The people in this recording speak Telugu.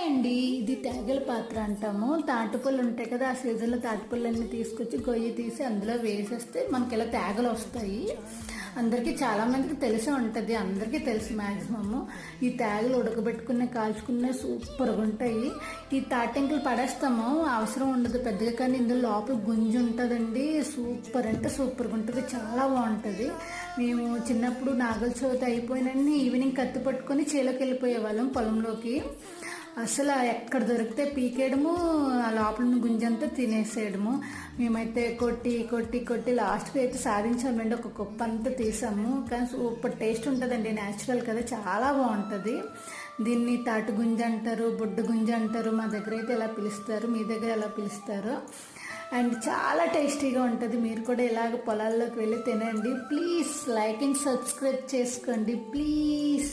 అండి ఇది తేగల పాత్ర అంటాము. తాటిపళ్ళు ఉంటాయి కదా, ఆ సీజన్లో తాటిపళ్ళన్నీ తీసుకొచ్చి గొయ్యి తీసి అందులో వేసేస్తే మనకి ఇలా తేగలు వస్తాయి. అందరికీ చాలా మందికి తెలిసే ఉంటుంది, అందరికీ తెలుసు మ్యాక్సిమము. ఈ తేగలు ఉడకబెట్టుకునే కాల్చుకునే సూపర్గా ఉంటాయి. ఈ తాటింకలు పడేస్తాము, అవసరం ఉండదు పెద్దగా, కానీ ఇందులో లోపల గుంజు ఉంటుందండి. సూపర్ అంటే సూపర్గా ఉంటుంది, చాలా బాగుంటుంది. మేము చిన్నప్పుడు నాగల చవితి అయిపోయినన్ని ఈవినింగ్ కత్తి పట్టుకొని చేలోకి వెళ్ళిపోయే వాళ్ళం పొలంలోకి. అసలు ఎక్కడ దొరికితే పీకేయడము, ఆ లోపల గుంజంతా తినేసేయడము. మేమైతే కొట్టి కొట్టి కొట్టి లాస్ట్కి అయితే సాధించామండి, ఒక కుప్ప అంతా తీసాము. కానీ సూపర్ టేస్ట్ ఉంటుందండి, న్యాచురల్ కదా, చాలా బాగుంటుంది. దీన్ని తాటి గుంజ అంటారు, బొడ్డు గుంజ అంటారు, మా దగ్గర అయితే ఎలా పిలుస్తారు, మీ దగ్గర ఎలా పిలుస్తారు. అండ్ చాలా టేస్టీగా ఉంటుంది. మీరు కూడా ఇలాగ పొలాల్లోకి వెళ్ళి తినండి. ప్లీజ్ లైక్ అండ్ సబ్స్క్రైబ్ చేసుకోండి ప్లీజ్.